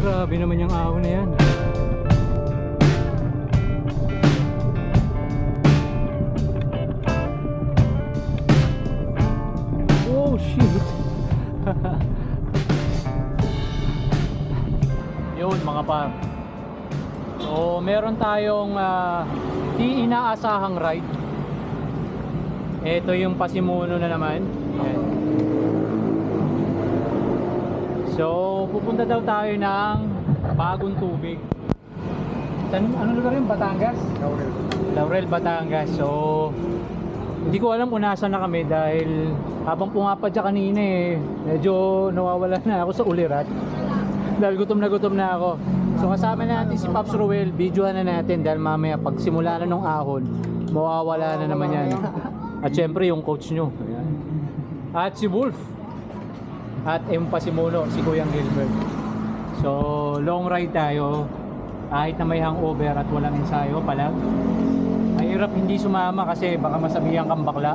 Grabe naman yung ahon na yan. Oh shit. Yun mga par. So meron tayong di inaasahang ride. Ito yung Pasimuno na naman. Ayan. So pupunta daw tayo ng Bagong Tubig. Ano lugar yun? Batangas? Laurel, Batangas. So hindi ko alam kung nasaan na kami dahil habang pumapadya kanina medyo nawawala na ako sa ulirat dahil gutom na ako. So kasama natin si Pops Ruel, videohan na natin dahil mamaya pag simula na nung ahon mawawala na naman yan. At syempre yung coach nyo. Ayan. At si Wolf at yung Pasimuno, si Kuyang Gilbert. So long ride tayo kahit na may hangover at walang ensayo pala. Mahirap hindi sumama kasi baka masabihan kang bakla.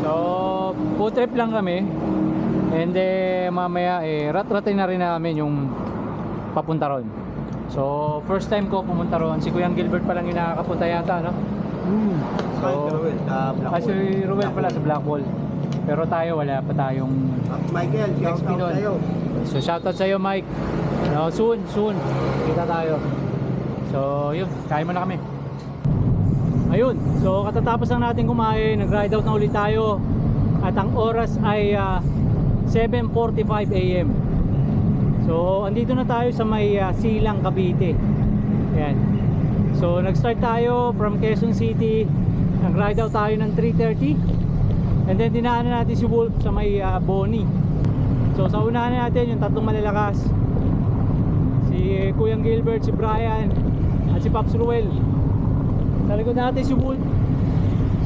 So food trip lang kami. And then mamaya rat-ratin na rin namin yung papunta ron. So first time ko pumunta ron. Si Kuyang Gilbert pa lang yung nakakapunta yata, no? So si Ruel pala sa Blackwall. Pero tayo wala pa tayong Michael, shout out sa'yo. So shoutout sa'yo Mike. No, soon kita tayo. So yun, kain muna kami. Ayun, so katatapos lang natin kumain, nag-ride out na ulit tayo. At ang oras ay 7:45 AM. So andito na tayo sa may Silang, Cavite. Ayan. So nag-start tayo from Quezon City. Nag-ride out tayo ng 3:30. And then dinaanan natin si Wolf sa may Boni. So sa unahan natin yung tatlong malalakas, si Kuyang Gilbert, si Brian at si Pops Ruel. Sa likod natin si Wolf,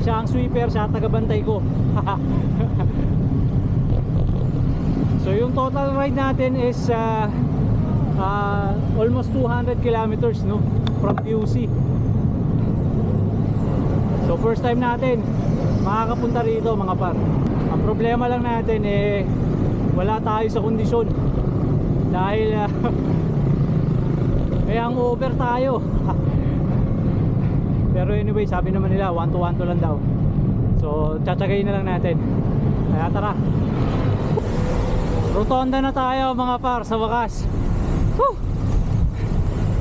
siya ang sweeper, siya ang tagabantay ko. So yung total ride natin is almost 200 kilometers, no, from PUC. So first time natin makakapunta rito mga par. Ang problema lang natin wala tayo sa kondisyon dahil ang over tayo. Pero anyway, sabi naman nila 1 to 1 to lang daw. So tsatsagayin na lang natin. Kaya tara. Rotonda na tayo mga par sa wakas. Whew!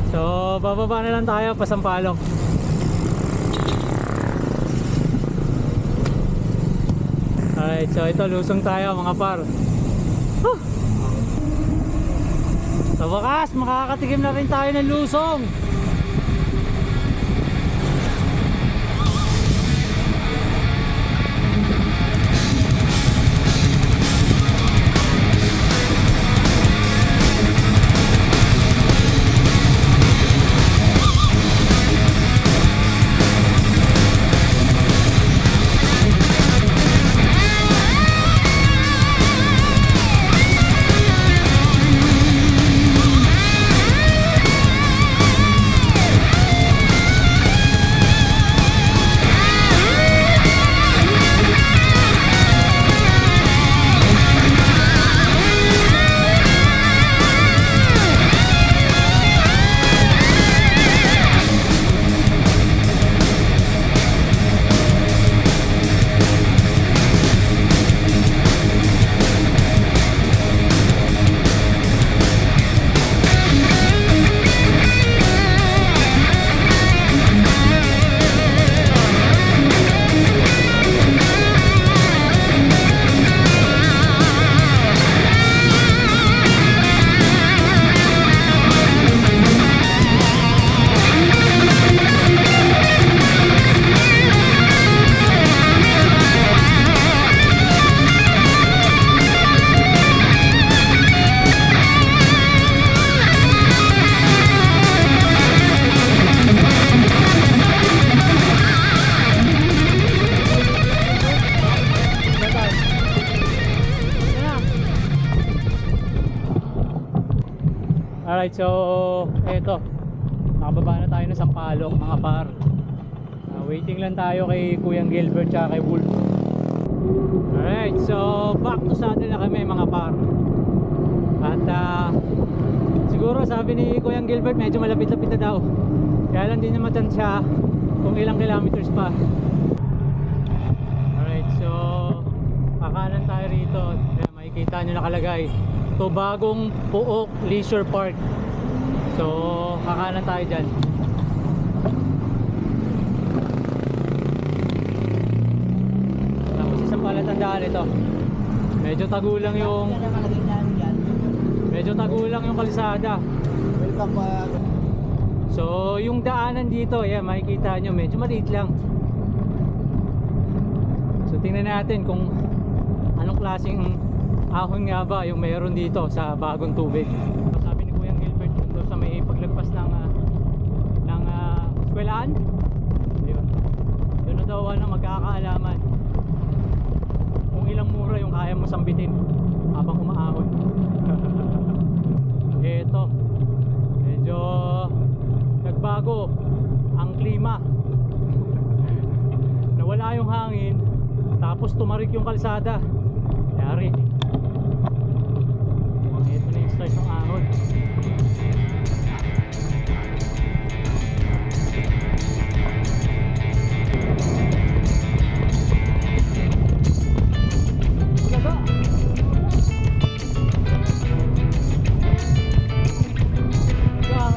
So bababa na lang tayo pa Sampaloc. Alright, so ito lusong tayo mga par. Whew! Sa wakas makakatikim na rin tayo ng lusong. Alright, so eto, nakababa na tayo ng Sampaloc mga par. Waiting lang tayo kay Kuyang Gilbert at kay Wolf. Alright, so back to saddle na kami mga par. At siguro sabi ni Kuya Gilbert medyo malapit-lapit na daw. Kaya lang din naman siya kung ilang kilometers pa. Alright, so kakanan tayo rito. Kaya makikita nyo nakalagay Tubagong Puok Leisure Park. So kakanan tayo dyan. Tapos isang palatandaan ito. Medyo tagulang yung kalsada. Welcome pa. So yung daanan dito, yeah, makikita nyo medyo maliit lang. So tingnan natin kung anong klaseng ahon nga ba yung meron dito sa Bagong Tubig. Sabi ni Kuya Gilbert doon sa may paglagpas ng eskwelahan. Ayun. Doon na daw magkakaalaman kung ilang mura yung kaya mo sambitin habang umaahon. Eto, medyo nagbago ang klima. Nawala yung hangin, tapos tumarik yung kalsada. Yari. Ito na yung start ng ahon. Laga.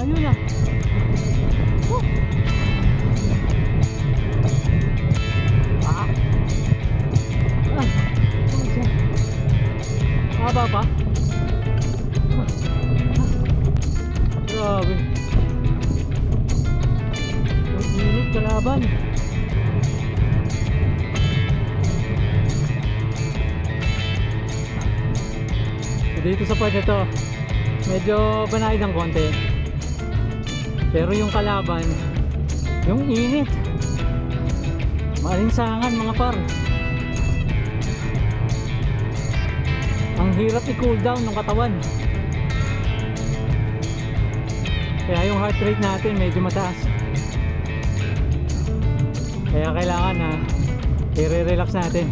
Ayun na. Haba pa? Grabe. Ang init kalaban. So dito sa part nito, medyo banayad ng konti. Pero yung kalaban, yung init. Maalinsangan mga par. Ang hirap i-cool down ng katawan. Kaya yung heart rate natin medyo mataas. Kaya kailangan na i-relax natin.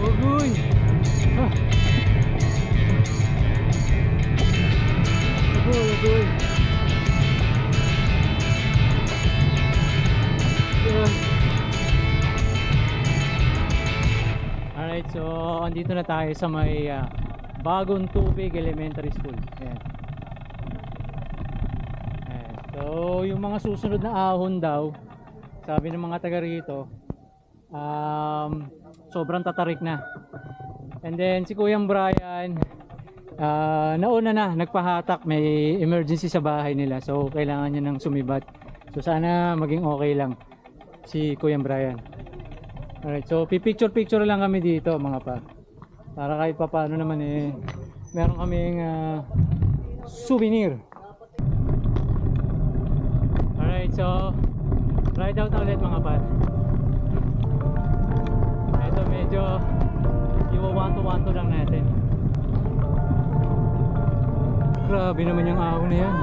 Ugoy! Ugoy! Alright, so andito na tayo sa may Bagong Tubig Elementary School. Ayan. Ayan. So yung mga susunod na ahon daw, sabi ng mga taga rito, sobrang tatarik na. And then si Kuyang Brian, nauna na, nagpahatak, may emergency sa bahay nila, so kailangan niya ng sumibat. So sana maging okay lang si Kuyang Brian. Alright, so picture lang kami dito mga pa, para kahit pa paano naman meron kaming souvenir. Alright, so ride out na ulit mga pa. Ito medyo iwa-wanto lang natin. Grabe naman yung ahon na yan.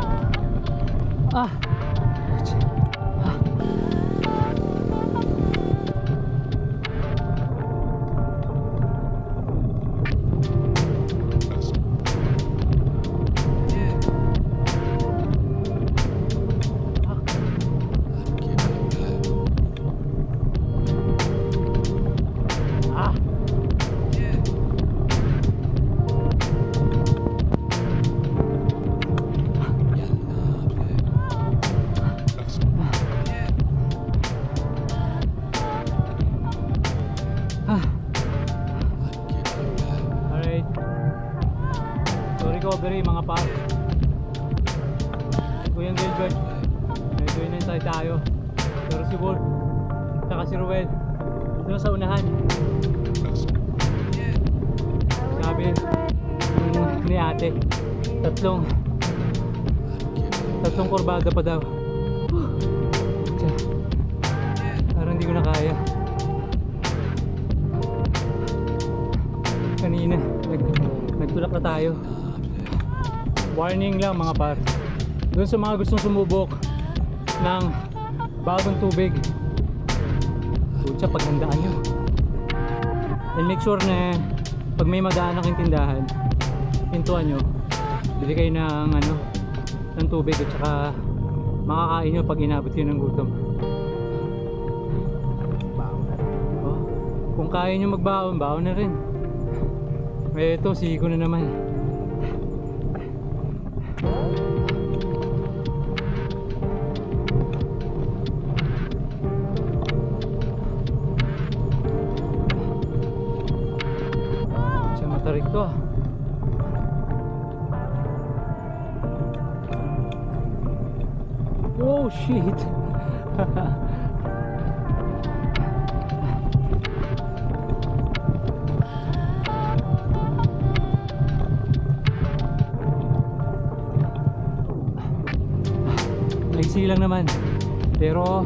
Alright, so recovery mga par. Kuya Gilbert, medyo inantay tayo, pero si Wolf saka si Ruel dito sa unahan. Sabi ni ate, tatlong kurbada pa daw. Parang hindi ko na kaya. Kanina nagtulak na tayo. Warning lang mga par, doon sa mga gustong sumubok ng Bagong Tubig, Pucha, paghandaan nyo. And make sure na pag may madaan ng tindahan, pintuan nyo, bili kayo ng ano, ng tubig at saka makakain nyo pag inabot kayo ng gutom. Oh, kung kaya nyo magbaon, baon na rin. Eto, siko na naman. Siya matarik to ah. Oh shit. Naiksi lang naman pero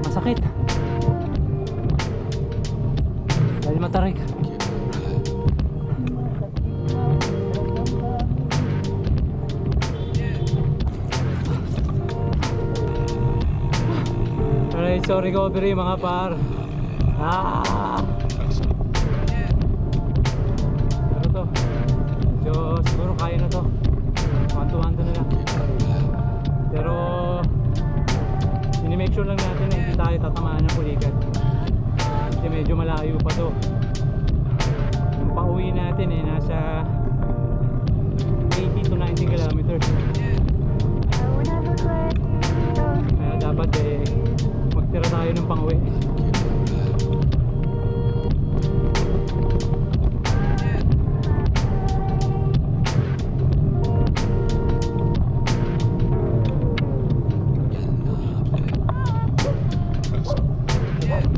masakit dahil matarik. Alright, so recovery mga par. Ano to? So siguro kaya na to. Manto-manto na lang. Pero ini-make sure lang natin na hindi tayo tatamaan ng pulikat. Kasi medyo malayo pa to. Yung pauwi natin nasa 80 to 90 kilometers. Kaya dapat magtira tayo ng pang-uwi.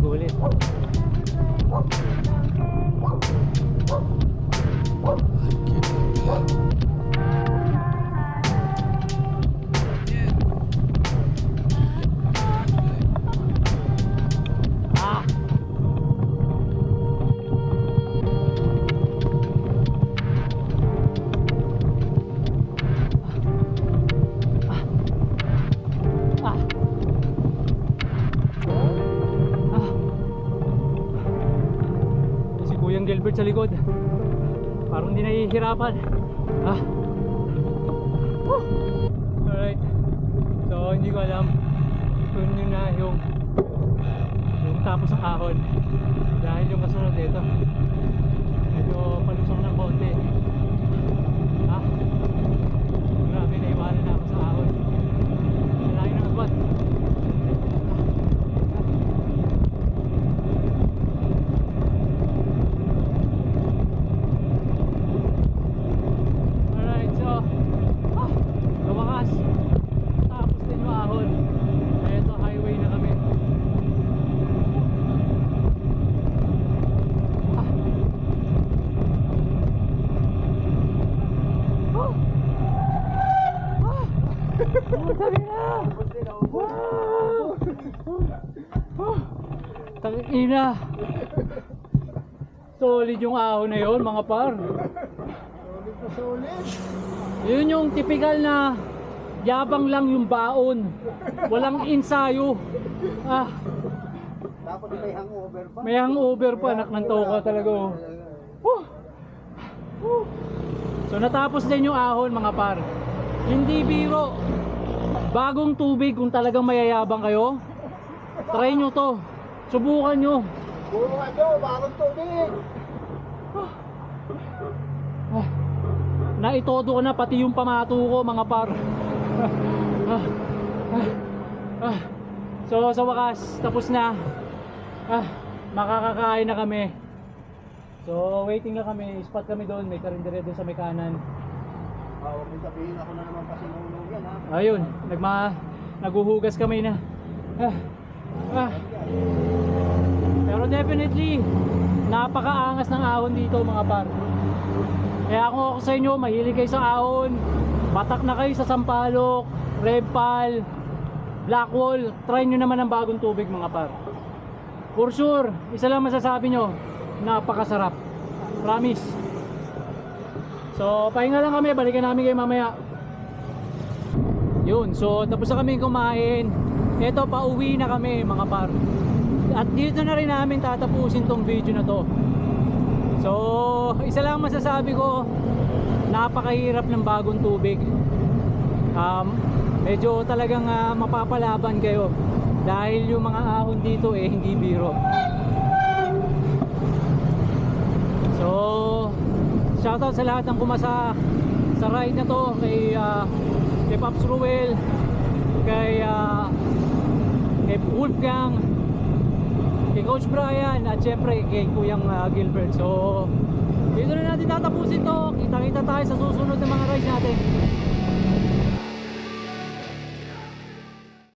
Gulit. Kuyang Gilbert sa likod, parang hindi nahihirapan. Alright, so hindi ko alam kung yun na yung tapos ng ahon dahil yung kasunod dito medyo palusong ng konti. Grabe, naiwanan na ako sa ahon. Malaki ng agwat. Tangina. Solid yung ahon na yun mga par. Solid na solid. Yun yung typical na yabang lang yung baon. Walang ensayo. Dapat may hangover pa. May hangover pa, anak ng toka talaga. So natapos din yung ahon mga par. Hindi biro. Bagong tubig, kung talagang mayayabang kayo, try nyo to. Subukan nyo. Subukan nyo, bagong tubig. Naitodo ko na pati yung pamato ko mga par. So sa wakas, tapos na. Makakakain na kami. So waiting na kami, spot kami doon, may karindere doon sa may kanan. Huwag mo sabihin ako na naman kasi nulog yan ha. Ayun, naguhugas kami na. Pero definitely napakaangas ng ahon dito mga par. Kaya kung ako sa inyo, mahilig kayo sa ahon, batak na kayo sa Sampaloc, Rebpal, Blackwall, try nyo naman ang bagong tubig mga par. For sure, isa lang masasabi nyo, napakasarap. Promise. So pahinga lang kami, balikan namin kayo mamaya. Yun, so tapos na kami kumain. Eto, pauwi na kami mga par. At dito na rin namin tatapusin tong video na to. So, isa lang masasabi ko, napakahirap ng bagong tubig. Medyo talagang mapapalaban kayo dahil yung mga ahon dito hindi biro. So, shoutout sa lahat ng pumasa sa ride na to, kay Pops Ruel, kay Wolfgang, kay Coach Brian, at syempre kay Kuyang Gilbert. So, dito na natin tatapusin to. Kita-kita tayo sa susunod na mga rides natin.